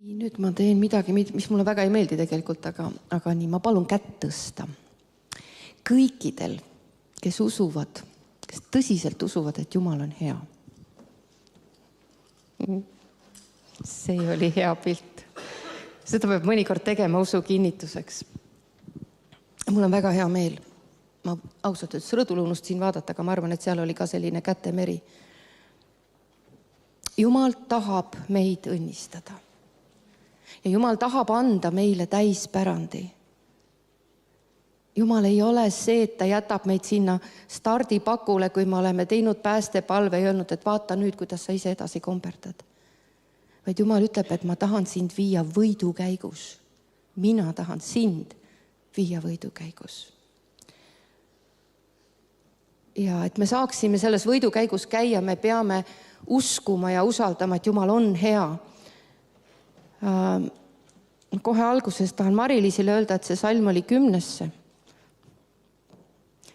Nüüd ma teen midagi, mis mulle väga ei meeldi tegelikult, aga nii, ma palun kätt tõsta. Kõikidel, kes usuvad, kes tõsiselt usuvad, et Jumal on hea. See oli hea pilt. Seda peab mõnikord tegema usu kinnituseks. Mul on väga hea meel. Ma ausalt ütles rõdul unustasin vaadata, aga ma arvan, et seal oli ka selline kätemeri. Jumal tahab meid õnnistada. Ja Jumal tahab anda meile täispärandi. Jumal ei ole see, et ta jätab meid sinna stardipakule, kui me oleme teinud päästepalve ja öelnud, et vaata nüüd, kuidas sa ise edasi komberdad. Vaid Jumal ütleb, et ma tahan sind viia võidukäigus. Mina tahan sind viia võidukäigus. Ja et me saaksime selles võidukäigus käia, me peame uskuma ja usaldama, et Jumal on hea. Kohe alguses tahan Mari-Liisile öelda, et see salm oli 10.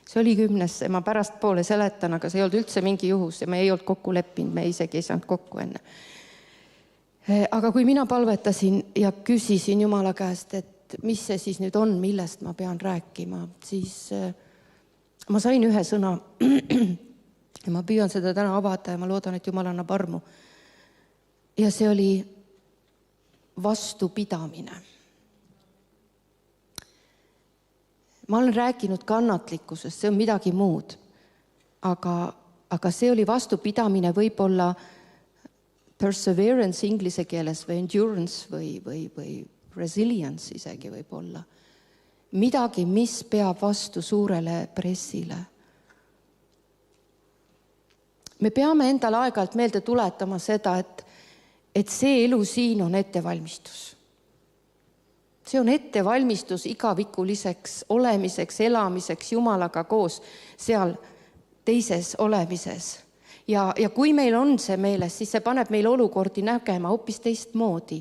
See oli 10. Ma pärast poole seletan, aga see ei olnud üldse mingi juhus ja me ei olnud kokku leppinud, me isegi ei saanud kokku enne. Aga kui mina palvetasin ja küsisin Jumala käest, et mis see siis nüüd on, millest ma pean rääkima, siis ma sain ühe sõna ja ma püüan seda täna avada ja ma loodan, et Jumal annab armu. Ja see oli vastupidamine. Ma olen rääkinud kannatlikkusest, see on midagi muud, aga see oli vastupidamine, võib-olla perseverance inglise keeles või endurance või resilience isegi võib-olla. Midagi, mis peab vastu suurele pressile. Me peame endal aeg-ajalt meelde tuletama seda, et see elu siin on ettevalmistus. See on ettevalmistus igavikuliseks olemiseks, elamiseks Jumalaga koos seal teises olemises. Ja kui meil on see meeles, siis see paneb meil olukordi nägema hoopis teistmoodi.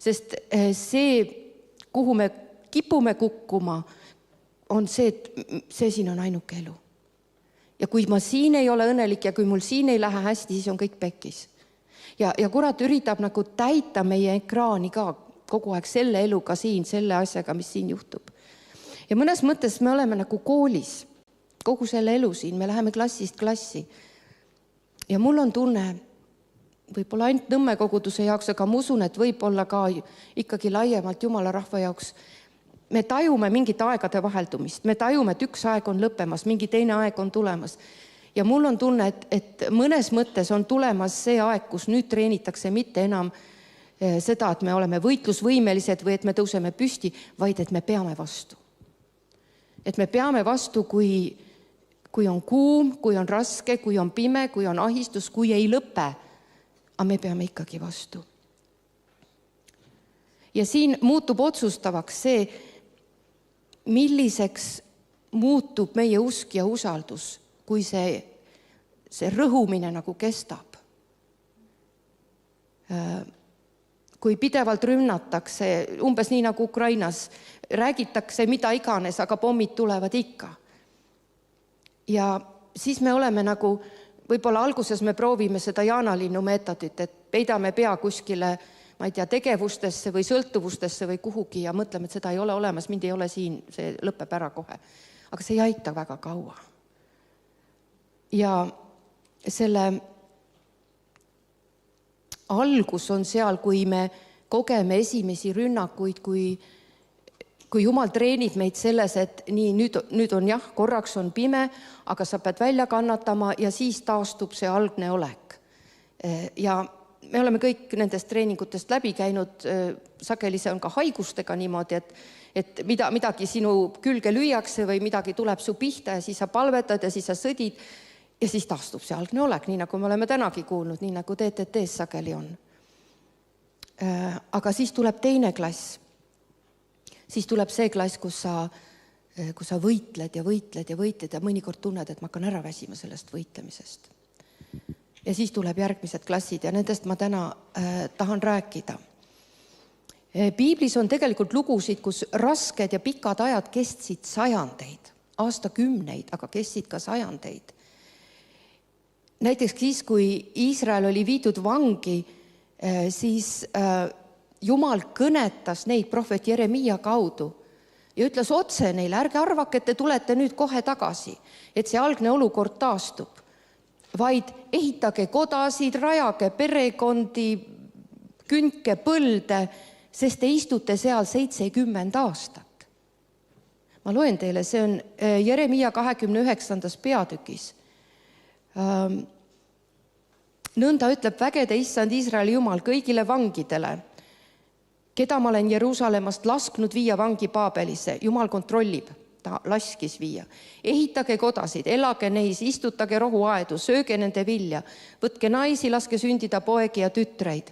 Sest see, kuhu me kipume kukkuma, on see, et see siin on ainuke elu. Ja kui ma siin ei ole õnnelik ja kui mul siin ei lähe hästi, siis on kõik pekkis. Ja kurat üritab nagu täita meie ekraani ka kogu aeg selle eluga siin, selle asjaga, mis siin juhtub. Ja mõnes mõttes me oleme nagu koolis, kogu selle elu siin, me läheme klassist klassi. Ja mul on tunne, võib-olla ainult Nõmme koguduse jaoks, aga ma usun, et võib-olla ka ikkagi laiemalt Jumala rahva jaoks, me tajume mingit aegade vaheldumist, me tajume, et üks aeg on lõppemas, mingi teine aeg on tulemas. Ja mul on tunne, et mõnes mõttes on tulemas see aeg, kus nüüd treenitakse mitte enam seda, et me oleme võitlusvõimelised või et me tõuseme püsti, vaid et me peame vastu. Et me peame vastu, kui on kuum, kui on raske, kui on pime, kui on ahistus, kui ei lõpe. Aga me peame ikkagi vastu. Ja siin muutub otsustavaks see, milliseks muutub meie usk ja usaldus, kui see rõhumine nagu kestab. Kui pidevalt rünnatakse, umbes nii nagu Ukrainas, räägitakse mida iganes, aga pommid tulevad ikka. Ja siis me oleme nagu, võib-olla alguses me proovime seda Jaanalinnu meetodit, et peidame pea kuskile, ma ei tea, tegevustesse või sõltuvustesse või kuhugi ja mõtleme, et seda ei ole olemas, mind ei ole siin, see lõpeb ära kohe. Aga see ei aita väga kaua. Ja selle algus on seal, kui me kogeme esimesi rünnakuid, kui Jumal treenib meid selles, et nii, nüüd on jah, korraks on pime, aga sa pead välja kannatama ja siis taastub see algne olek. Ja me oleme kõik nendest treeningutest läbi käinud, sageli see on ka haigustega niimoodi, et midagi sinu külge lüüakse või midagi tuleb su pihta ja siis sa palvetad ja siis sa sõdid ja siis taastub see algne olek, nii nagu me oleme tänagi kuulnud, nii nagu TTT-s sageli on. Aga siis tuleb teine klass. Siis tuleb see klass, kus sa võitled ja võitled ja võitled ja mõnikord tunned, et ma hakkan ära väsima sellest võitlemisest. Ja siis tuleb järgmised klassid ja nendest ma täna tahan rääkida. Piiblis on tegelikult lugusid, kus rasked ja pikad ajad kestsid sajandeid, aastakümneid, aga kestsid ka sajandeid. Näiteks siis, kui Iisrael oli viidud vangi, siis Jumal kõnetas neid prohvet Jeremiia kaudu ja ütles otse neile, ärge arvake, et te tulete nüüd kohe tagasi, et see algne olukord taastub, vaid ehitage kodasid, rajage perekondi, kündke põlde, sest te istute seal 70 aastat. Ma loen teile, see on Jeremiia 29. peatükis. Nõnda ütleb vägede issand Iisraeli Jumal kõigile vangidele, keda ma olen Jeruusalemmast lasknud viia vangi Paabelisse. Jumal kontrollib, ta laskis viia. Ehitage kodasid, elage neis, istutage rohuaedu, sööge nende vilja, võtke naisi, laske sündida poegi ja tütreid.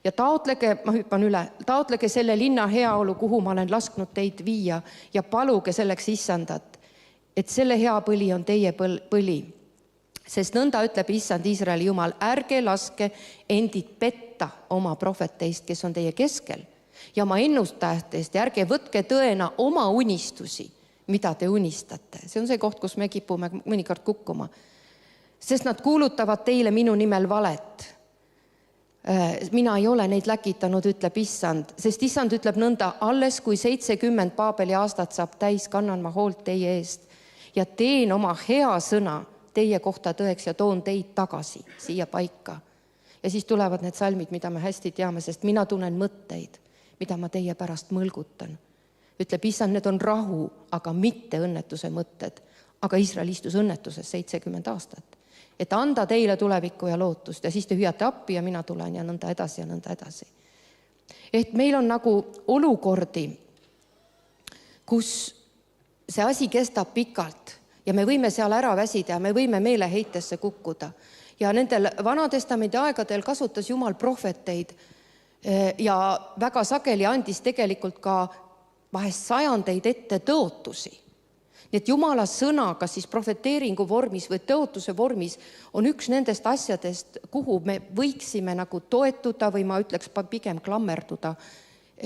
Ja taotlege, ma hüppan üle, taotlege selle linna heaolu, kuhu ma olen lasknud teid viia ja paluge selleks issandat, et selle hea põli on teie põli. Sest nõnda ütleb issand Iisraeli Jumal, ärge laske endid petta oma prohveteist, kes on teie keskel, ja oma ennustajatest, ja ärge võtke tõena oma unistusi, mida te unistate. See on see koht, kus me kipume mõnikord kukkuma. Sest nad kuulutavad teile minu nimel valet. Mina ei ole neid läkitanud, ütleb issand, sest issand ütleb nõnda, alles kui 70 Paabeli aastat saab täis, kannan ma hoolt teie eest ja teen oma hea sõna teie kohta tõeks ja toon teid tagasi siia paika. Ja siis tulevad need salmid, mida me hästi teame, sest mina tunnen mõtteid, mida ma teie pärast mõlgutan. Ütleb issand, need on rahu, aga mitte õnnetuse mõtted. Aga Iisrael istus õnnetuses 70 aastat. Et anda teile tulevikku ja lootust ja siis te hüüate appi ja mina tulen ja nõnda edasi ja nõnda edasi. Et meil on nagu olukordi, kus see asi kestab pikalt ja me võime seal ära väsida ja me võime meeleheitesse kukkuda. Ja nendel Vanatestamendi aegadel kasutas Jumal prohveteid ja väga sageli andis tegelikult ka vahest sajandeid ette tõotusi. Nii et Jumala sõna, kas siis prohveteeringu vormis või tõotuse vormis, on üks nendest asjadest, kuhu me võiksime nagu toetuda või ma ütleks pigem klammerduda,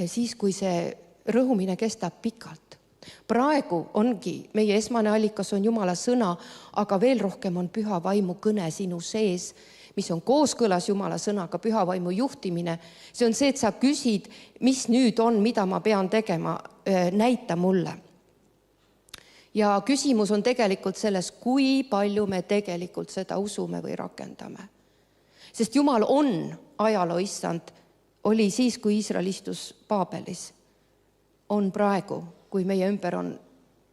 siis kui see rõhumine kestab pikalt. Praegu ongi, meie esmane allikas on Jumala sõna, aga veel rohkem on püha vaimu kõne sinu sees, mis on kooskõlas Jumala sõnaga, püha vaimu juhtimine. See on see, et sa küsid, mis nüüd on, mida ma pean tegema, näita mulle. Ja küsimus on tegelikult selles, kui palju me tegelikult seda usume või rakendame. Sest Jumal on ajaloo issand, oli siis, kui Iisrael istus Paabelis. On praegu, kui meie ümber on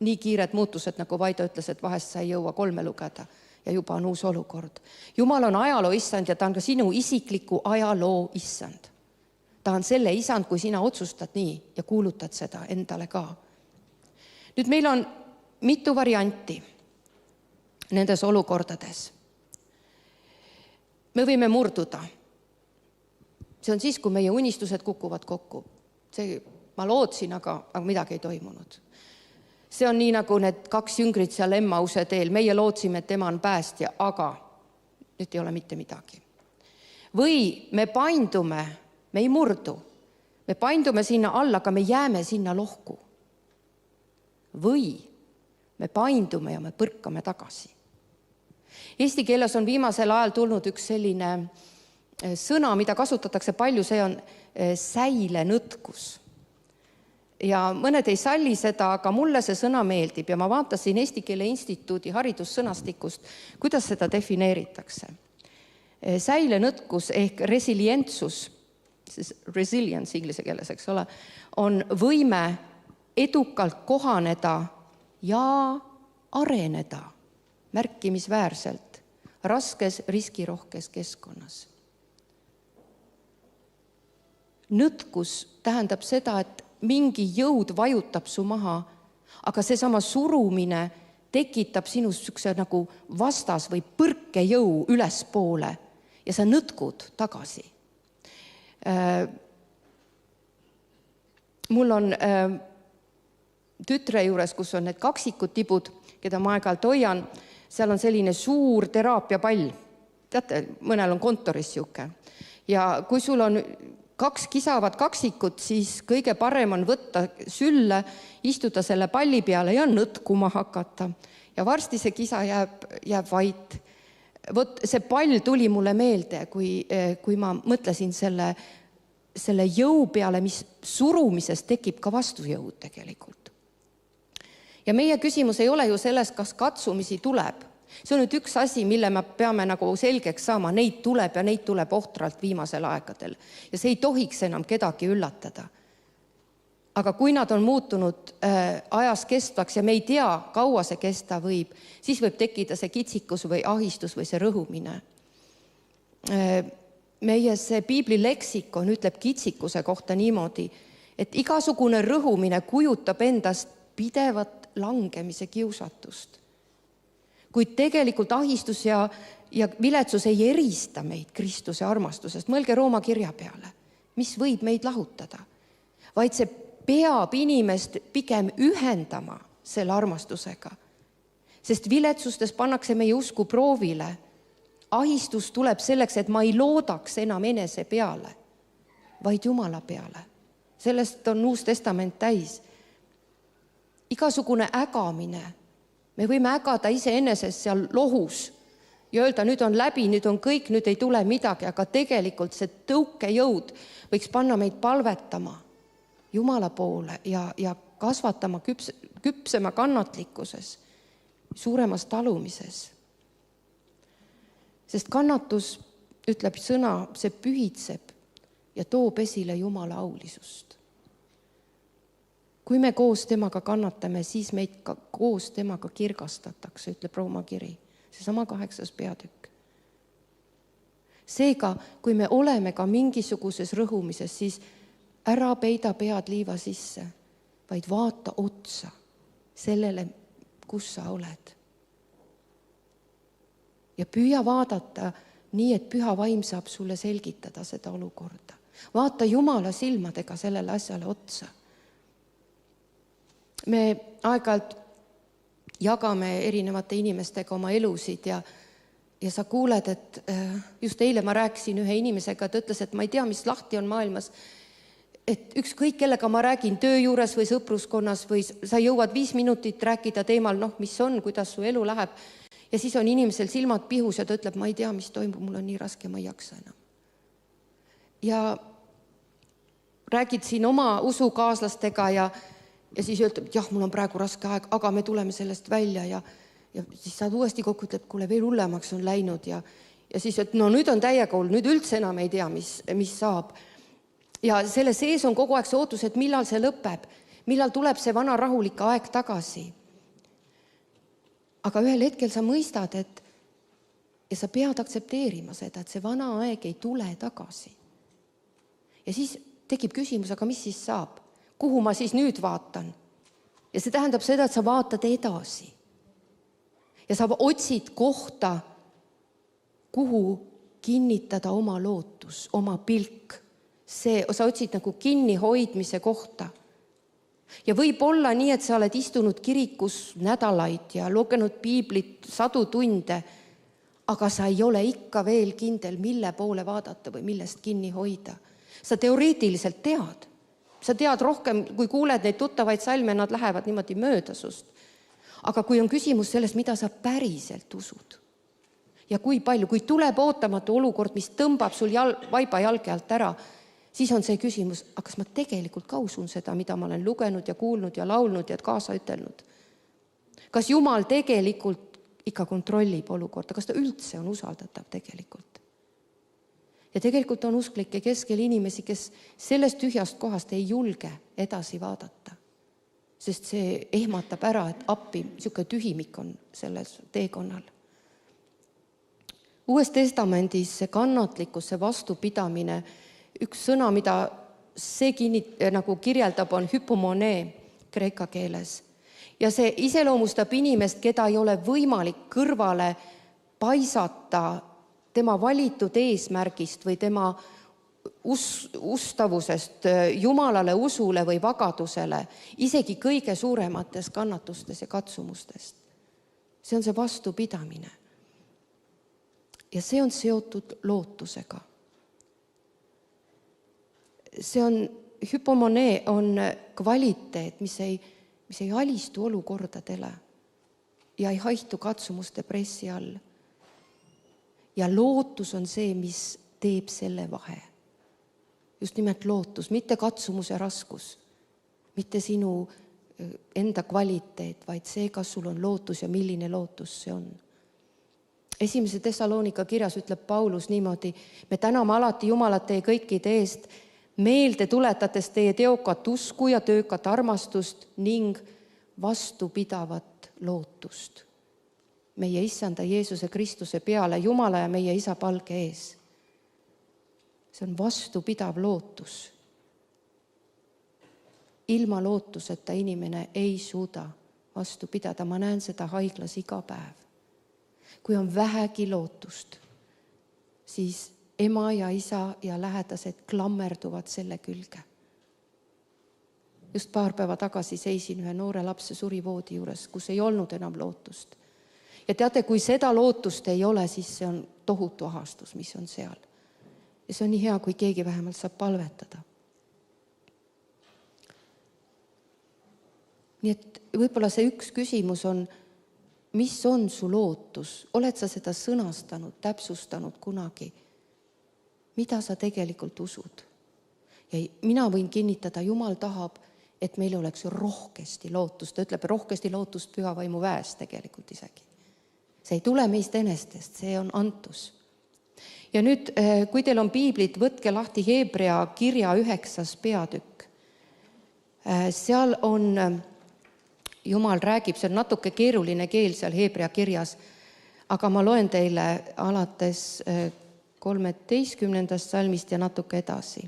nii kiired muutused, nagu Vaido ütles, et vahest sa ei jõua 3 lugeda ja juba on uus olukord. Jumal on ajaloo issand ja ta on ka sinu isikliku ajaloo issand. Ta on selle isand, kui sina otsustad nii ja kuulutad seda endale ka. Nüüd meil on mitu varianti nendes olukordades. Me võime murduda. See on siis, kui meie unistused kukuvad kokku. Ma lootsin, aga midagi ei toimunud. See on nii, nagu need 2 jüngrid seal Emmause teel. Meie lootsime, et tema on päästja, aga nüüd ei ole mitte midagi. Või me paindume, me ei murdu. Me paindume sinna alla, aga me jääme sinna lohku. Või me paindume ja me põrkame tagasi. Eesti keeles on viimasel ajal tulnud üks selline sõna, mida kasutatakse palju, see on säilenõtkus. Ja mõned ei salli seda, aga mulle see sõna meeldib ja ma vaatasin Eesti Keele Instituudi haridussõnastikust, kuidas seda defineeritakse. Säilenõtkus ehk resilientsus, resilience inglise keeles, eks ole, on võime edukalt kohaneda ja areneda märkimisväärselt raskes riskirohkes keskkonnas. Nõtkus tähendab seda, et mingi jõud vajutab su maha, aga seesama surumine tekitab sinus sükse nagu vastas või põrkejõu ülespoole ja sa nõtkud tagasi. Mul on tütre juures, kus on need kaksikud tibud, keda ma aeg-ajalt hoian, seal on selline suur teraapiapall. Teate, mõnel on kontoris siuke. Ja kui sul on 2 kisavat kaksikut, siis kõige parem on võtta sülle, istuda selle palli peale ja nõtkuma hakata. Ja varsti see kisa jääb vait. Vot see pall tuli mulle meelde, kui ma mõtlesin selle selle jõu peale, mis surumisest tekib ka vastujõud tegelikult. Ja meie küsimus ei ole ju selles, kas katsumisi tuleb. See on nüüd üks asi, mille me peame nagu selgeks saama. Neid tuleb ja neid tuleb ohtralt viimasel aegadel. Ja see ei tohiks enam kedagi üllatada. Aga kui nad on muutunud ajas kestvaks ja me ei tea, kaua see kesta võib, siis võib tekkida see kitsikus või ahistus või see rõhumine. Meie see piibli leksikon ütleb kitsikuse kohta niimoodi, et igasugune rõhumine kujutab endast pidevat langemise kiusatust. Kuid tegelikult ahistus ja viletsus ei erista meid Kristuse armastusest. Mõelge Rooma kirja peale, mis võib meid lahutada, vaid see peab inimest pigem ühendama selle armastusega. Sest viletsustes pannakse meie usku proovile. Ahistus tuleb selleks, et ma ei loodaks enam enese peale, vaid Jumala peale. Sellest on Uus Testament täis. Igasugune ägamine. Me võime ägada iseenesest seal lohus ja öelda, nüüd on läbi, nüüd on kõik, nüüd ei tule midagi, aga tegelikult see tõukejõud võiks panna meid palvetama Jumala poole ja kasvatama küpsema kannatlikkuses, suuremas talumises. Sest kannatus, ütleb sõna, see pühitseb ja toob esile Jumala aulisust. Kui me koos temaga kannatame, siis meid ka koos temaga kirgastatakse, ütleb Rooma kiri. Seesama 8. peatükk. Seega, kui me oleme ka mingisuguses rõhumises, siis ära peida pead liiva sisse, vaid vaata otsa sellele, kus sa oled. Ja püüa vaadata nii, et püha vaim saab sulle selgitada seda olukorda. Vaata Jumala silmadega sellele asjale otsa. Me aeg-ajalt jagame erinevate inimestega oma elusid ja sa kuuled, et just eile ma rääkisin ühe inimesega, ta ütles, et ma ei tea, mis lahti on maailmas, et ükskõik kellega ma räägin töö juures või sõpruskonnas või sa jõuad 5 minutit rääkida teemal, mis on, kuidas su elu läheb ja siis on inimesel silmad pihus ja ta ütleb, ma ei tea, mis toimub, mul on nii raske, ma ei jaksa enam. Ja räägid siin oma usukaaslastega ja siis ütleb, et jah, mul on praegu raske aeg, aga me tuleme sellest välja ja siis saad uuesti kokku, ütleb, kuule, veel hullemaks on läinud ja siis, et no nüüd on täiekool, nüüd üldse enam ei tea, mis saab. Ja selle sees on kogu aeg see ootus, et millal see lõpeb, millal tuleb see vana rahulik aeg tagasi. Aga ühel hetkel sa mõistad, ja sa pead aktsepteerima seda, et see vana aeg ei tule tagasi. Ja siis tekib küsimus, aga mis siis saab? Kuhu ma siis nüüd vaatan? Ja see tähendab seda, et sa vaatad edasi. Ja sa otsid kohta, kuhu kinnitada oma lootus, oma pilk. Sa otsid nagu kinnihoidmise kohta. Ja võib olla nii, et sa oled istunud kirikus nädalaid ja lugenud piiblit 100 tunde, aga sa ei ole ikka veel kindel, mille poole vaadata või millest kinni hoida. Sa teoreetiliselt tead. Sa tead rohkem, kui kuuled neid tuttavaid salme, nad lähevad niimoodi mööda sust. Aga kui on küsimus sellest, mida sa päriselt usud ja kui palju, kui tuleb ootamatu olukord, mis tõmbab sul vaiba jalge alt ära, siis on see küsimus, aga kas ma tegelikult ka usun seda, mida ma olen lugenud ja kuulnud ja laulnud ja kaasa ütelnud? Kas Jumal tegelikult ikka kontrollib olukorda? Kas ta üldse on usaldatav tegelikult? Ja tegelikult on usklike keskel inimesi, kes sellest tühjast kohast ei julge edasi vaadata. Sest see ehmatab ära, et appi, niisugune tühimik on selles teekonnal. Uues testamendis see kannatlikkus, see vastupidamine, üks sõna, mida see nagu kirjeldab, on hypomone kreeka keeles. Ja see iseloomustab inimest, keda ei ole võimalik kõrvale paisata tema valitud eesmärgist või tema ustavusest Jumalale, usule või vagadusele, isegi kõige suuremates kannatustes ja katsumustest. See on see vastupidamine. Ja see on seotud lootusega. See on, hypomone on kvaliteet, mis ei alistu olukordadele ja ei haihtu katsumuste pressi all. Ja lootus on see, mis teeb selle vahe. just nimelt lootus, mitte katsumuse raskus, mitte sinu enda kvaliteet, vaid see, kas sul on lootus ja milline lootus see on. 1. Thessalonika kirjas ütleb Paulus niimoodi: me täname alati Jumalat teie kõikide eest, meelde tuletades teie teokat usku ja töökat armastust ning vastupidavat lootust meie Issanda Jeesuse Kristuse peale, Jumala ja meie Isa palge ees. See on vastupidav lootus. Ilma lootuseta inimene ei suuda vastu pidada. Ma näen seda haiglas iga päev. Kui on vähegi lootust, siis ema ja isa ja lähedased klammerduvad selle külge. Just paar päeva tagasi seisin ühe noore lapse surivoodi juures, kus ei olnud enam lootust. Ja teate, kui seda lootust ei ole, siis see on tohutu ahastus, mis on seal. Ja see on nii hea, kui keegi vähemalt saab palvetada. Nii et võib-olla see üks küsimus on, mis on su lootus? Oled sa seda sõnastanud, täpsustanud kunagi? Mida sa tegelikult usud? Ja mina võin kinnitada, Jumal tahab, et meil oleks rohkesti lootust. Ta ütleb rohkesti lootust püha vaimu väes tegelikult isegi. See ei tule meist enestest, see on antus. Ja nüüd, kui teil on piiblit, võtke lahti Hebrea kirja 9. peatükk. Seal on, Jumal räägib, see on natuke keeruline keel seal Hebrea kirjas, aga ma loen teile alates 13. salmist ja natuke edasi.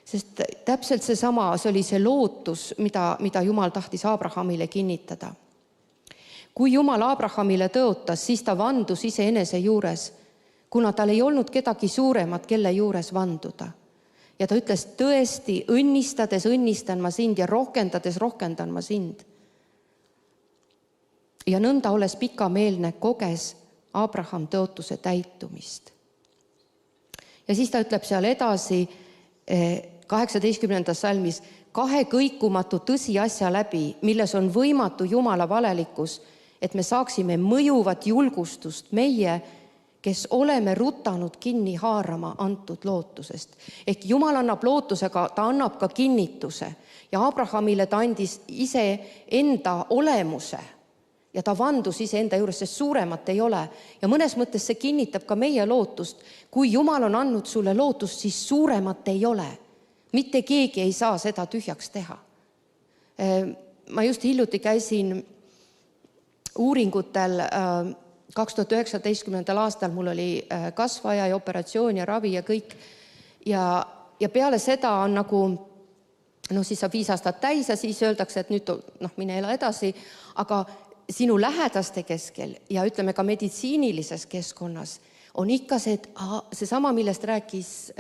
Sest täpselt seesama, see oli see lootus, mida Jumal tahtis Abrahamile kinnitada. Kui Jumal Abrahamile tõotas, siis ta vandus iseenese juures, kuna tal ei olnud kedagi suuremat, kelle juures vanduda. Ja ta ütles, tõesti, õnnistades õnnistan ma sind ja rohkendades rohkendan ma sind. Ja nõnda olles pikameelne koges Abraham tõotuse täitumist. Ja siis ta ütleb seal edasi 18. salmis, kahe kõikumatu tõsiasja läbi, milles on võimatu Jumala valelikkus, et me saaksime mõjuvat julgustust meie, kes oleme rutanud kinni haarama antud lootusest. Ehk Jumal annab lootusega, ta annab ka kinnituse ja Abrahamile ta andis ise enda olemuse ja ta vandus ise enda juures, sest suuremat ei ole. Ja mõnes mõttes see kinnitab ka meie lootust. Kui Jumal on andnud sulle lootust, siis suuremat ei ole. Mitte keegi ei saa seda tühjaks teha. Ma just hiljuti käisin uuringutel 2019. aastal, mul oli kasvaja ja operatsioon ja ravi ja kõik. Ja peale seda on nagu, siis saab 5 aastat täis ja siis öeldakse, et nüüd mine ela edasi, aga sinu lähedaste keskel ja ütleme ka meditsiinilises keskkonnas on ikka seesama, millest rääkis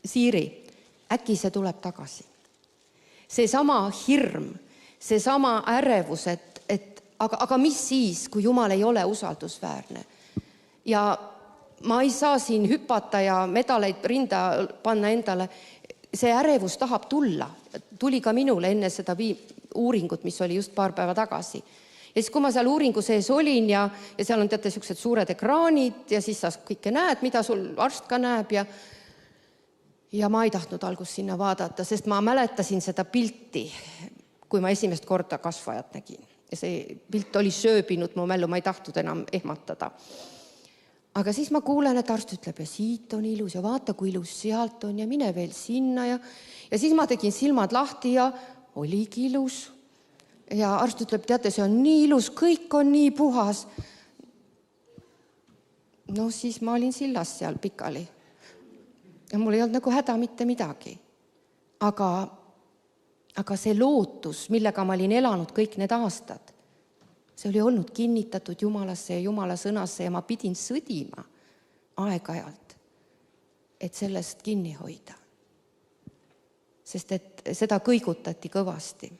Siiri, äkki see tuleb tagasi. Seesama hirm, seesama ärevus, aga mis siis, kui Jumal ei ole usaldusväärne? Ja ma ei saa siin hüpata ja medaleid rinda panna endale. See ärevus tahab tulla. Tuli ka minule enne seda uuringut, mis oli just paar päeva tagasi. Ja siis, kui ma seal uuringu sees olin ja seal on teate sellised suured ekraanid ja siis sa kõike näed, mida sul arst ka näeb ja ma ei tahtnud algust sinna vaadata, sest ma mäletasin seda pilti, kui ma esimest korda kasvajat nägin. Ja see pilt oli sööbinud mu mällu, ma ei tahtnud enam ehmatada. Aga siis ma kuulen, et arst ütleb, ja siit on ilus ja vaata, kui ilus sealt on ja mine veel sinna ja siis ma tegin silmad lahti ja oligi ilus. Ja arst ütleb, teate, see on nii ilus, kõik on nii puhas. No siis ma olin sillas seal pikali. Ja mul ei olnud nagu häda mitte midagi. Aga see lootus, millega ma olin elanud kõik need aastad, see oli olnud kinnitatud Jumalasse ja Jumala sõnasse ja ma pidin sõdima aeg-ajalt, et sellest kinni hoida. Sest et seda kõigutati kõvasti.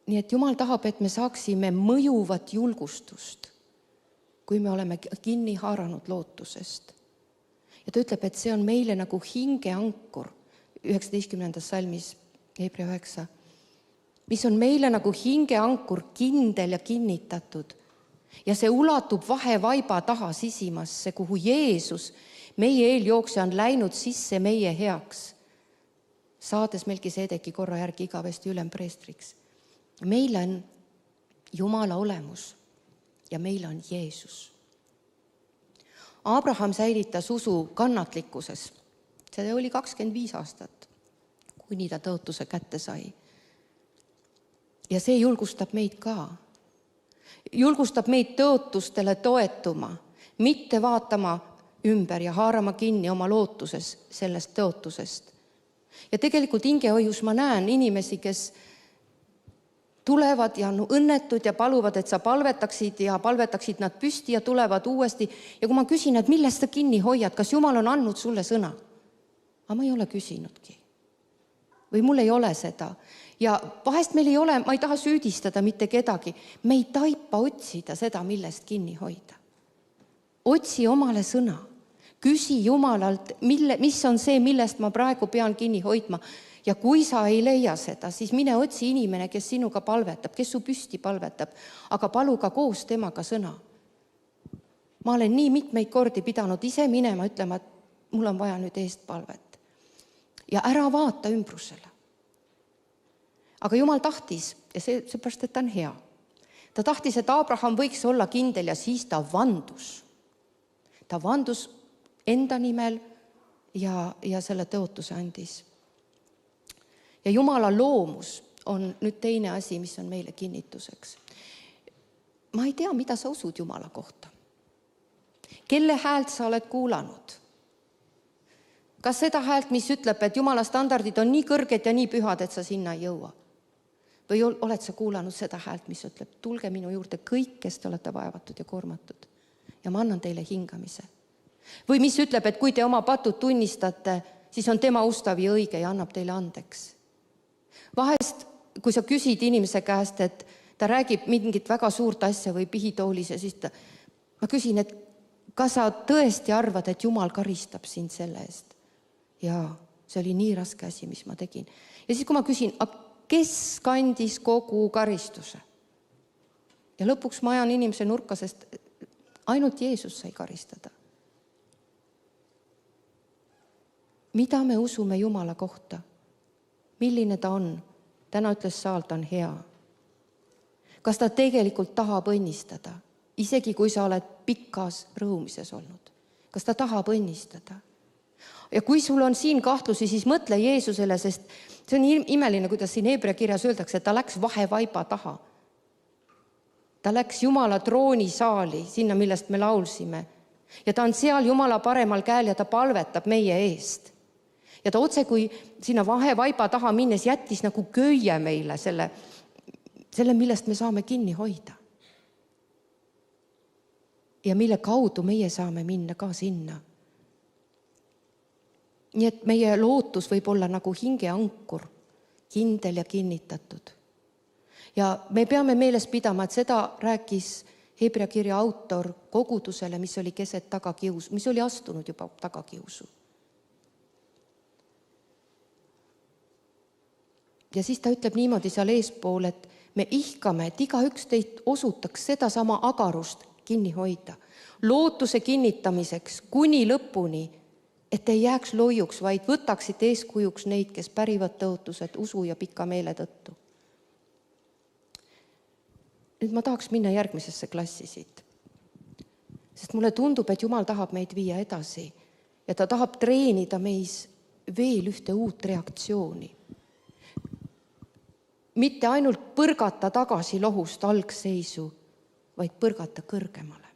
Nii et Jumal tahab, et me saaksime mõjuvat julgustust, kui me oleme kinni haaranud lootusest. Ja ta ütleb, et see on meile nagu hingeankur, 19. salmis, Hebrea 9, mis on meile nagu hingeankur kindel ja kinnitatud. Ja see ulatub vahevaiba taha sisimasse, kuhu Jeesus, meie eeljooksja, on läinud sisse meie heaks, saades Melkiseedeki korra järgi igavesti ülempreestriks. Meil on Jumala olemus ja meil on Jeesus. Abraham säilitas usu kannatlikkuses. See oli 25 aastat, kuni ta tõotuse kätte sai. Ja see julgustab meid ka. Julgustab meid tõotustele toetuma, mitte vaatama ümber ja haarama kinni oma lootuses sellest tõotusest. Ja tegelikult hingehoius ma näen inimesi, kes tulevad ja on õnnetud ja paluvad, et sa palvetaksid ja palvetaksid nad püsti ja tulevad uuesti. Ja kui ma küsin, et millest sa kinni hoiad, kas Jumal on andnud sulle sõna? Aga ma ei ole küsinudki. Või mul ei ole seda. Ja vahest meil ei ole, ma ei taha süüdistada mitte kedagi. Me ei taipa otsida seda, millest kinni hoida. Otsi omale sõna. Küsi Jumalalt, mis on see, millest ma praegu pean kinni hoidma. Ja kui sa ei leia seda, siis mine otsi inimene, kes sinuga palvetab, kes su püsti palvetab, aga palu ka koos temaga sõna. Ma olen nii mitmeid kordi pidanud ise minema, ütlema, et mul on vaja nüüd eest palvet. Ja ära vaata ümbrusele. Aga Jumal tahtis, ja seepärast, et ta on hea. Ta tahtis, et Abraham võiks olla kindel ja siis ta vandus. Ta vandus enda nimel ja selle tõotuse andis. Ja Jumala loomus on nüüd teine asi, mis on meile kinnituseks. Ma ei tea, mida sa usud Jumala kohta. Kelle häält sa oled kuulanud? Kas seda häält, mis ütleb, et Jumala standardid on nii kõrged ja nii pühad, et sa sinna ei jõua? Või oled sa kuulanud seda häält, mis ütleb, tulge minu juurde kõik, kes te olete vaevatud ja koormatud ja ma annan teile hingamise? Või mis ütleb, et kui te oma patud tunnistate, siis on tema ustav ja õige ja annab teile andeks? Vahest, kui sa küsid inimese käest, et ta räägib mingit väga suurt asja või pihitoolise, siis ma küsin, et kas sa tõesti arvad, et Jumal karistab sind selle eest? Jaa, see oli nii raske asi, mis ma tegin. Ja siis, kui ma küsin, kes kandis kogu karistuse? Ja lõpuks ma ajan inimese nurka, sest ainult Jeesus sai karistada. Mida me usume Jumala kohta? Milline ta on? Täna ütles Saal, ta on hea. Kas ta tegelikult tahab õnnistada? Isegi kui sa oled pikas rõhumises olnud. Kas ta tahab õnnistada? Ja kui sul on siin kahtlusi, siis mõtle Jeesusele, sest see on imeline, kuidas siin Hebra kirjas öeldakse, et ta läks vahevaiba taha. Ta läks Jumala troonisaali, sinna, millest me laulsime. Ja ta on seal Jumala paremal käel ja ta palvetab meie eest. Ja ta otse, kui sinna vahevaiba taha minnes, jättis nagu köie meile selle, millest me saame kinni hoida. Ja mille kaudu meie saame minna ka sinna. Nii et meie lootus võib olla nagu hingeankur, kindel ja kinnitatud. Ja me peame meeles pidama, et seda rääkis Hebra kirja autor kogudusele, mis oli keset tagakiusu, mis oli astunud juba tagakiusu. Ja siis ta ütleb niimoodi seal eespool, et me ihkame, et igaüks teid osutaks seda sama agarust kinni hoida. Lootuse kinnitamiseks kuni lõpuni, et ei jääks loiuks, vaid võtaksite eeskujuks neid, kes pärivad tõotused usu ja pika meele tõttu. Nüüd ma tahaks minna järgmisesse klassi siit. Sest mulle tundub, et Jumal tahab meid viia edasi ja ta tahab treenida meis veel ühte uut reaktsiooni. Mitte ainult põrgata tagasi lohust algseisu, vaid põrgata kõrgemale.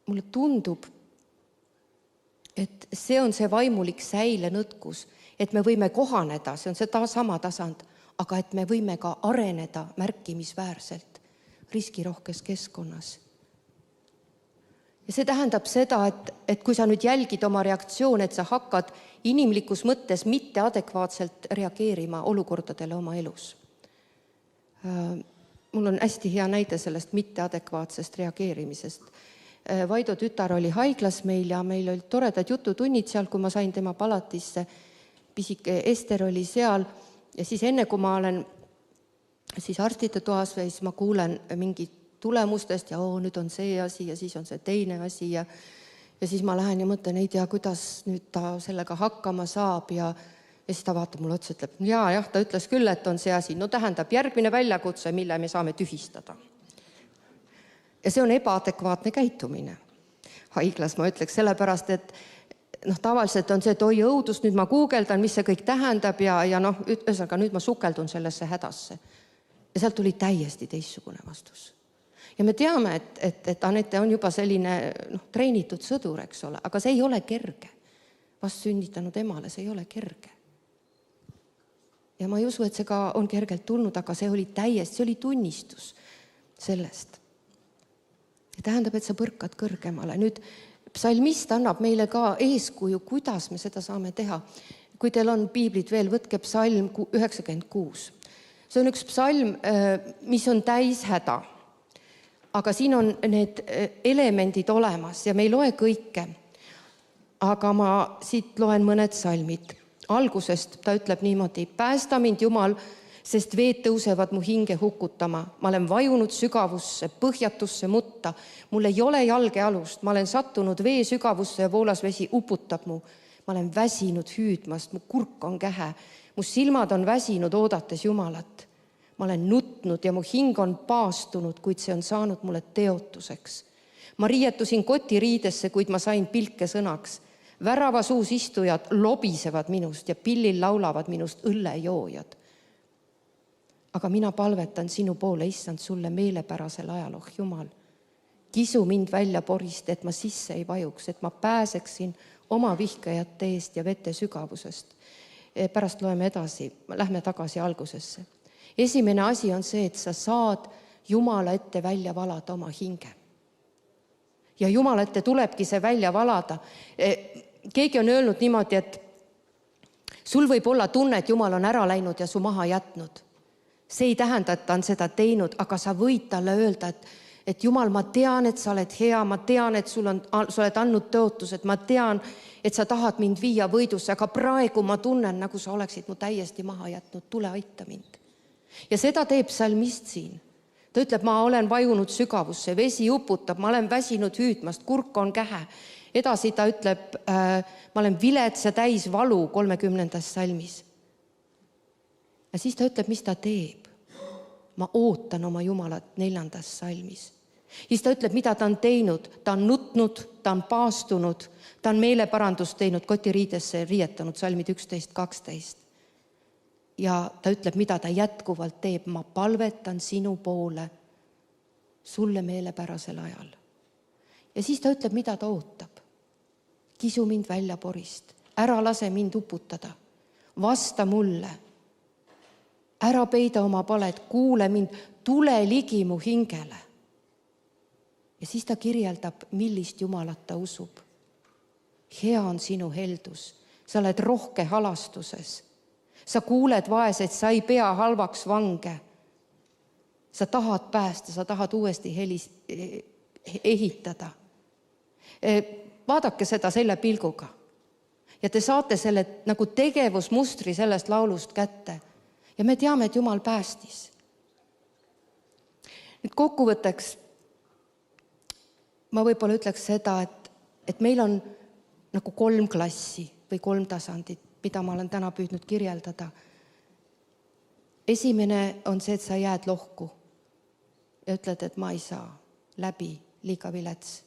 Mulle tundub, et see on see vaimulik säilenõtkus, et me võime kohaneda, see on see sama tasand, aga et me võime ka areneda märkimisväärselt riskirohkes keskkonnas. Ja see tähendab seda, et kui sa nüüd jälgid oma reaktsioon, et sa hakkad inimlikus mõttes mitte adekvaatselt reageerima olukordadele oma elus. Mul on hästi hea näide sellest mitteadekvaatsest reageerimisest. Vaido tütar oli haiglas meil ja meil olid toredad jututunnid seal, kui ma sain tema palatisse. Pisike Ester oli seal ja siis enne, kui ma olen siis arstide toas või siis ma kuulen mingi tulemustest ja nüüd on see asi ja siis on see teine asi ja siis ma lähen ja mõtlen, ei tea, kuidas nüüd ta sellega hakkama saab ja siis ta vaatab mulle otsa, ütleb, jah, ta ütles küll, et on see asi. No tähendab, järgmine väljakutse, mille me saame tühistada. Ja see on ebaadekvaatne käitumine. Haiglas ma ütleks sellepärast, et tavaliselt on see, et oi õudust, nüüd ma guugeldan, mis see kõik tähendab ja ühesõnaga nüüd ma sukeldun sellesse hädasse. Ja sealt tuli täiesti teistsugune vastus. Ja me teame, et Anette on juba selline treenitud sõdur, eks ole, aga see ei ole kerge. Vast sünnitanud emale, see ei ole kerge. Ja ma ei usu, et see ka on kergelt tulnud, aga see oli täiesti, see oli tunnistus sellest. Ja tähendab, et sa põrkad kõrgemale. Nüüd psalmist annab meile ka eeskuju, kuidas me seda saame teha. Kui teil on piiblid veel, võtke psalm 96. See on üks psalm, mis on täis häda. Aga siin on need elemendid olemas ja me ei loe kõike. Aga ma siit loen mõned salmid. Algusest ta ütleb niimoodi, päästa mind Jumal, sest veed tõusevad mu hinge hukutama. Ma olen vajunud sügavusse, põhjatusse mutta. Mul ei ole jalge alust. Ma olen sattunud vee sügavusse ja voolas vesi uputab mu. Ma olen väsinud hüüdmast, mu kurk on kähe. Mu silmad on väsinud oodates Jumalat. Ma olen nutnud ja mu hing on paastunud, kuid see on saanud mulle teotuseks. Ma riietusin kotiriidesse, kuid ma sain pilke sõnaks. Värava suus istujad lobisevad minust ja pillil laulavad minust õllejoojad. Aga mina palvetan sinu poole, issand, sulle meelepärasel ajal, Jumal. Kisu mind välja porist, et ma sisse ei vajuks, et ma pääseksin oma vihkajate eest ja vete sügavusest. Pärast loeme edasi, lähme tagasi algusesse. Esimene asi on see, et sa saad Jumala ette välja valada oma hinge. Ja Jumala ette tulebki see välja valada. Keegi on öelnud niimoodi, et sul võib olla tunne, et Jumal on ära läinud ja su maha jätnud. See ei tähenda, et ta on seda teinud, aga sa võid talle öelda, et Jumal, ma tean, et sa oled hea, ma tean, et sa oled andnud tõotused, ma tean, et sa tahad mind viia võidusse, aga praegu ma tunnen, nagu sa oleksid mu täiesti maha jätnud, tule aita mind. Ja seda teeb psalmist siin. Ta ütleb, ma olen vajunud sügavusse, vesi uputab, ma olen väsinud hüüdmast, kurk on kähe. Edasi ta ütleb, ma olen vilets ja täis valu 30. salmis. Ja siis ta ütleb, mis ta teeb. Ma ootan oma Jumalat 4. salmis. Siis ta ütleb, mida ta on teinud. Ta on nutnud, ta on paastunud, ta on meeleparandust teinud, kotiriidesse riietanud, salmid 11-12. Ja ta ütleb, mida ta jätkuvalt teeb. Ma palvetan sinu poole sulle meelepärasel ajal. Ja siis ta ütleb, mida ta ootab. Kisu mind välja porist. Ära lase mind uputada. Vasta mulle. Ära peida oma paled. Kuule mind. Tule ligi mu hingele. Ja siis ta kirjeldab, millist Jumalat ta usub. Hea on sinu heldus. Sa oled rohke halastuses. Sa kuuled vaesed, sa ei pea halvaks vange. Sa tahad päästa, sa tahad uuesti ehitada. Vaadake seda selle pilguga. Ja te saate selle nagu tegevusmustri sellest laulust kätte. Ja me teame, et Jumal päästis. Nüüd kokkuvõtteks ma võib-olla ütleks seda, et meil on nagu 3 klassi või 3 tasandit, mida ma olen täna püüdnud kirjeldada. Esimene on see, et sa jääd lohku ja ütled, et ma ei saa läbi, liiga vilets.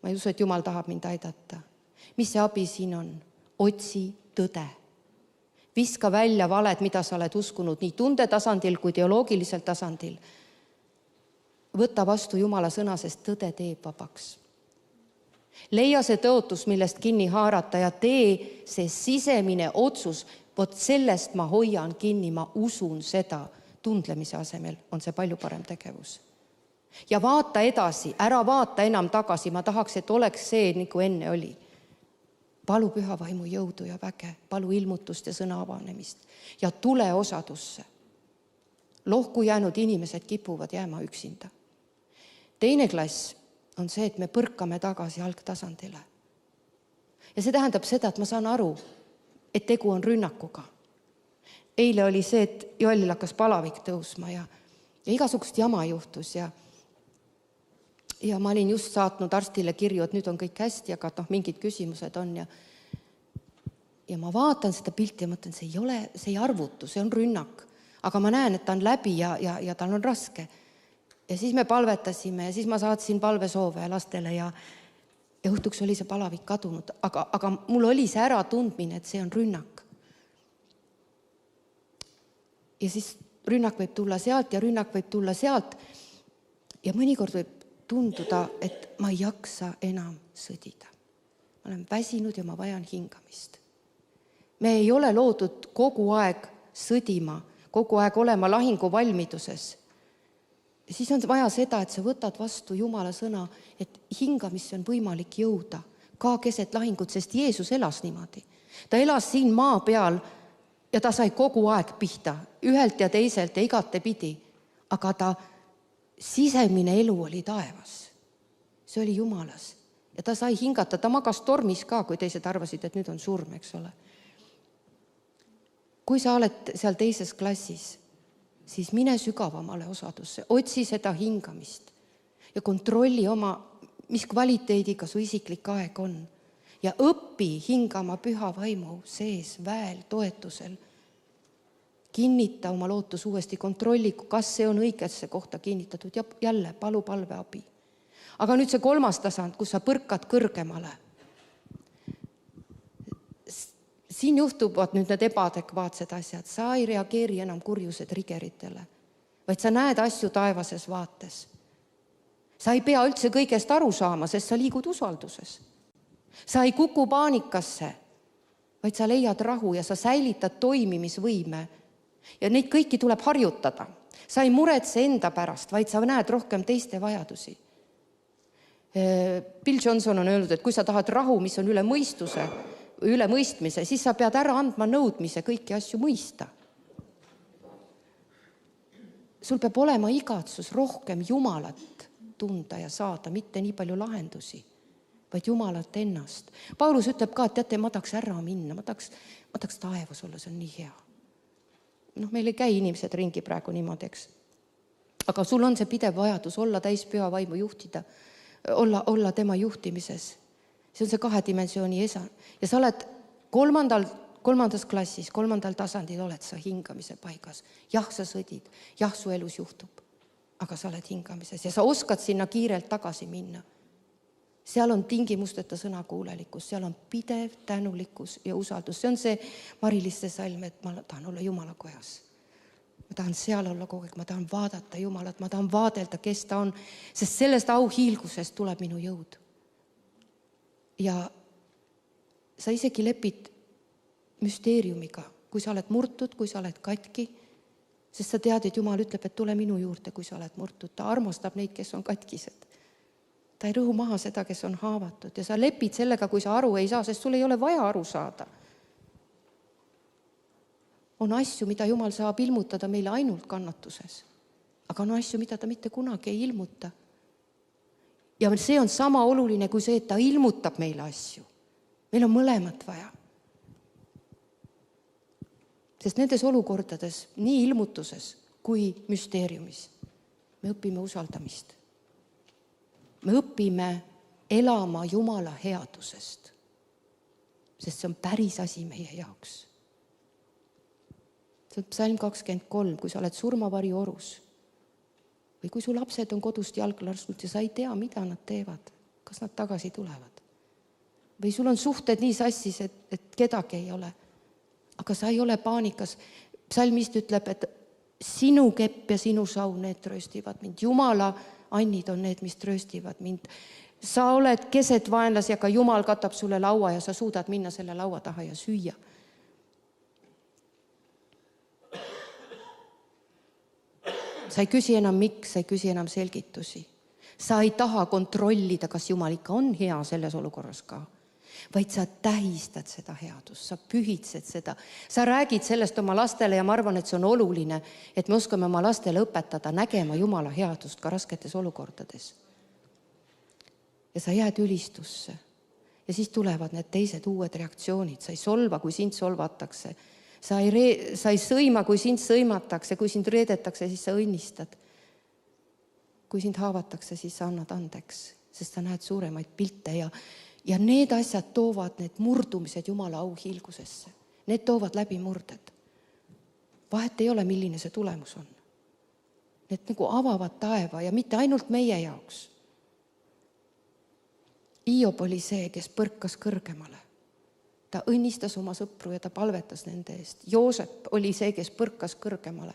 Ma ei usu, et Jumal tahab mind aidata. Mis see abi siin on? Otsi tõde. Viska välja valed, mida sa oled uskunud nii tundetasandil kui teoloogilisel tasandil. Võta vastu Jumala sõna, sest tõde teeb vabaks. Leia see tõotus, millest kinni haarata ja tee see sisemine otsus. Vot sellest ma hoian kinni, ma usun seda. Tundlemise asemel on see palju parem tegevus. Ja vaata edasi, ära vaata enam tagasi. Ma tahaks, et oleks see, nagu enne oli. Palu püha vaimu jõudu ja väge, palu ilmutust ja sõna avanemist ja tule osadusse. Lohku jäänud inimesed kipuvad jääma üksinda. Teine klass on see, et me põrkame tagasi algtasandile. Ja see tähendab seda, et ma saan aru, et tegu on rünnakuga. eile oli see, et Joelil hakkas palavik tõusma ja igasugust jama juhtus ja ma olin just saatnud arstile kirju, et nüüd on kõik hästi, aga mingid küsimused on ja ma vaatan seda pilti ja mõtlen, see ei arvutu, see on rünnak. Aga ma näen, et ta on läbi ja tal on raske. Ja siis me palvetasime ja siis ma saatsin palvesoove lastele ja õhtuks oli see palavik kadunud. Aga mul oli see äratundmine, et see on rünnak. Ja siis rünnak võib tulla sealt ja rünnak võib tulla sealt. Ja mõnikord võib tunduda, et ma ei jaksa enam sõdida. Ma olen väsinud ja ma vajan hingamist. Me ei ole loodud kogu aeg sõdima, kogu aeg olema lahinguvalmiduses. Siis on vaja seda, et sa võtad vastu Jumala sõna, et hingamisse on võimalik jõuda ka keset lahingut, sest Jeesus elas niimoodi. Ta elas siin maa peal ja ta sai kogu aeg pihta, ühelt ja teiselt ja igate pidi. Aga ta sisemine elu oli taevas. See oli Jumalas. Ja ta sai hingata, ta magas tormis ka, kui teised arvasid, et nüüd on surm, eks ole. Kui sa oled seal teises klassis, siis mine sügavamale osadusse, otsi seda hingamist ja kontrolli oma, mis kvaliteediga su isiklik aeg on. Ja õpi hingama püha vaimu sees, väel, toetusel. Kinnita oma lootus uuesti, kontrolli, kas see on õigesse kohta kinnitatud ja jälle palu palveabi. Aga nüüd see 3. tasand, kus sa põrkad kõrgemale. Siin juhtuvad nüüd need ebaadekvaatsed asjad. Sa ei reageeri enam kurjuse triggeritele, vaid sa näed asju taevases vaates. Sa ei pea üldse kõigest aru saama, sest sa liigud usalduses. Sa ei kuku paanikasse, vaid sa leiad rahu ja sa säilitad toimimisvõime. Ja neid kõiki tuleb harjutada. Sa ei muretse enda pärast, vaid sa näed rohkem teiste vajadusi. Bill Johnson on öelnud, et kui sa tahad rahu, mis on üle mõistmise, siis sa pead ära andma nõudmise kõiki asju mõista. Sul peab olema igatsus rohkem Jumalat tunda ja saada, mitte nii palju lahendusi, vaid Jumalat ennast. Paulus ütleb ka, et teate, ma tahaks ära minna, ma tahaks taevas olla, see on nii hea. Meil ei käi inimesed ringi praegu niimoodi, eks. Aga sul on see pidev vajadus olla täis püha vaimu juhtida, olla tema juhtimises. See on see 2 dimensiooni esa. Ja sa oled 3. klassis, 3. tasandil oled sa hingamise paigas. Jah, sa sõdid, jah, su elus juhtub, aga sa oled hingamises ja sa oskad sinna kiirelt tagasi minna. Seal on tingimusteta sõnakuulelikkus, seal on pidev tänulikkus ja usaldus. See on see Mariliste salm, et ma tahan olla Jumala kojas. Ma tahan seal olla kogu aeg, ma tahan vaadata Jumalat, ma tahan vaadelda, kes ta on, sest sellest auhiilgusest tuleb minu jõud. Ja sa isegi lepid müsteeriumiga, kui sa oled murtud, kui sa oled katki, sest sa tead, et Jumal ütleb, et tule minu juurde, kui sa oled murtud. Ta armastab neid, kes on katkised. Ta ei rõhu maha seda, kes on haavatud ja sa lepid sellega, kui sa aru ei saa, sest sul ei ole vaja aru saada. On asju, mida Jumal saab ilmutada meile ainult kannatuses, aga on asju, mida ta mitte kunagi ei ilmuta. Ja see on sama oluline kui see, et ta ilmutab meile asju. Meil on mõlemat vaja. Sest nendes olukordades, nii ilmutuses kui müsteeriumis, me õpime usaldamist. Me õpime elama Jumala headusest, sest see on päris asi meie jaoks. See on psalm 23, kui sa oled surmavari orus või kui su lapsed on kodust jalglarsnud ja sa ei tea, mida nad teevad, kas nad tagasi tulevad. Või sul on suhted nii sassis, et kedagi ei ole, aga sa ei ole paanikas. Psalmist ütleb, et sinu kepp ja sinu saun, need trööstivad mind. Jumala annid on need, mis trööstivad mind. Sa oled keset vaenlasi, aga Jumal katab sulle laua ja sa suudad minna selle laua taha ja süüa. Sa ei küsi enam miks, sa ei küsi enam selgitusi. Sa ei taha kontrollida, kas Jumal ikka on hea selles olukorras ka, vaid sa tähistad seda headust, sa pühitsed seda. Sa räägid sellest oma lastele ja ma arvan, et see on oluline, et me oskame oma lastele õpetada nägema Jumala headust ka rasketes olukordades. Ja sa jääd ülistusse ja siis tulevad need teised uued reaktsioonid. Sa ei solva, kui sind solvatakse. Sa ei sõima, kui sind sõimatakse, kui sind reedetakse, siis sa õnnistad. Kui sind haavatakse, siis sa annad andeks, sest sa näed suuremaid pilte ja need asjad toovad need murdumised Jumala auhiilgusesse. Need toovad läbi murded. Vahet ei ole, milline see tulemus on. Need nagu avavad taeva ja mitte ainult meie jaoks. Hiob oli see, kes põrkas kõrgemale. Ta õnnistas oma sõpru ja ta palvetas nende eest. Joosep oli see, kes põrkas kõrgemale.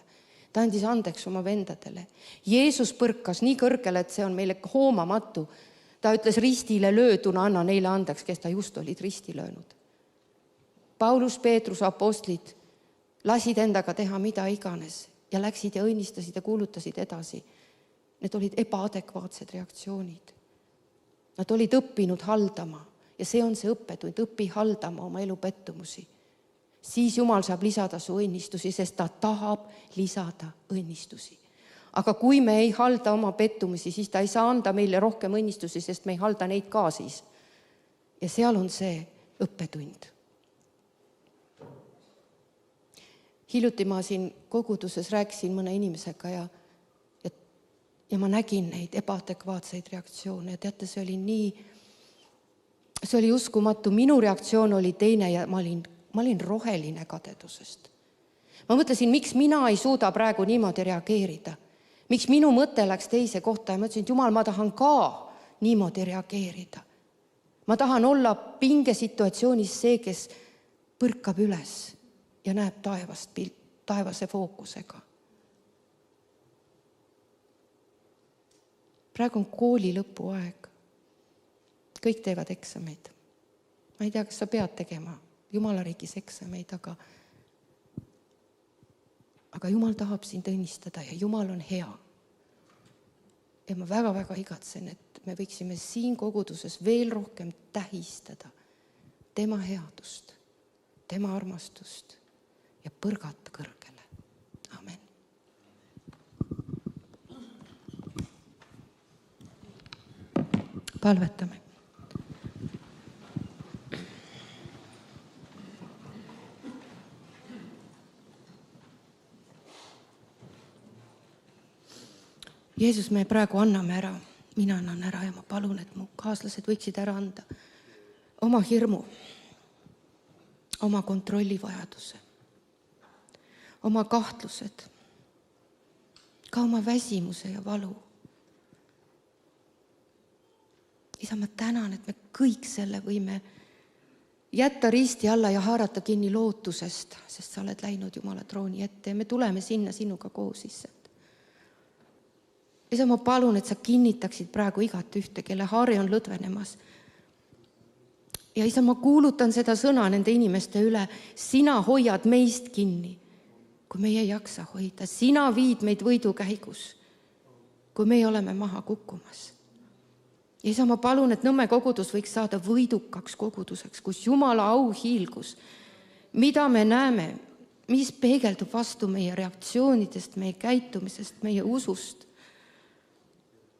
Ta andis andeks oma vendadele. Jeesus põrkas nii kõrgele, et see on meile hoomamatu. Ta ütles ristile lööduna, anna neile andeks, kes ta just olid risti löönud. Paulus, Peetrus, apostlid lasid endaga teha mida iganes ja läksid ja õnnistasid ja kuulutasid edasi. Need olid ebaadekvaatsed reaktsioonid. Nad olid õppinud haldama ja see on see õppetund, õpi haldama oma elu pettumusi. Siis Jumal saab lisada su õnnistusi, sest ta tahab lisada õnnistusi. Aga kui me ei halda oma pettumusi, siis ta ei saa anda meile rohkem õnnistusi, sest me ei halda neid ka siis. Ja seal on see õppetund. Hiljuti ma siin koguduses rääkisin mõne inimesega ja ma nägin neid ebaadekvaatseid reaktsioone. Ja teate, see oli uskumatu. Minu reaktsioon oli teine ja ma olin roheline kadedusest. Ma mõtlesin, miks mina ei suuda praegu niimoodi reageerida. Miks minu mõte läks teise kohta ja ma ütlesin, et Jumal, ma tahan ka niimoodi reageerida. Ma tahan olla pingesituatsioonis see, kes põrkab üles ja näeb taevase fookusega. Praegu on kooli lõpuaeg. Kõik teevad eksameid. Ma ei tea, kas sa pead tegema Jumalariigis eksameid, aga Jumal tahab sind õnnistada ja Jumal on hea. Ja ma väga-väga igatsen, et me võiksime siin koguduses veel rohkem tähistada tema headust, tema armastust ja põrgata kõrgele. Amen. Palvetame. Jeesus, me praegu anname ära, mina annan ära ja ma palun, et mu kaaslased võiksid ära anda oma hirmu, oma kontrollivajaduse, oma kahtlused, ka oma väsimuse ja valu. Isa, ma tänan, et me kõik selle võime jätta risti alla ja haarata kinni lootusest, sest sa oled läinud Jumala trooni ette ja me tuleme sinna sinuga koos, Issand. Isa, ma palun, et sa kinnitaksid praegu igat ühte, kelle haare on lõdvenemas. Ja Isa, ma kuulutan seda sõna nende inimeste üle. Sina hoiad meist kinni, kui meie ei jaksa hoida. Sina viid meid võidukäigus, kui meie oleme maha kukkumas. Ja Isa, ma palun, et Nõmme kogudus võiks saada võidukaks koguduseks, kus Jumala auhiilgus, mida me näeme, mis peegeldub vastu meie reaktsioonidest, meie käitumisest, meie usust.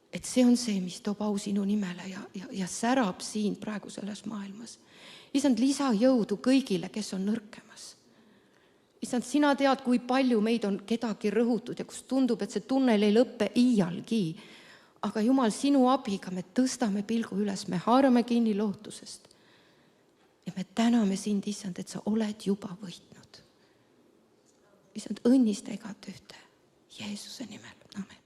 Et see on see, mis toob au sinu nimele ja särab siin praegu selles maailmas. Isand, lisa jõudu kõigile, kes on nõrkemas. Isand, sina tead, kui palju meid on kedagi rõhutud ja kus tundub, et see tunnel ei lõppe iialgi. Aga Jumal, sinu abiga me tõstame pilgu üles, me haarame kinni lootusest. Ja me täname sind, Isand, et sa oled juba võitnud. Isand, õnnista igat ühte Jeesuse nimel. Amen.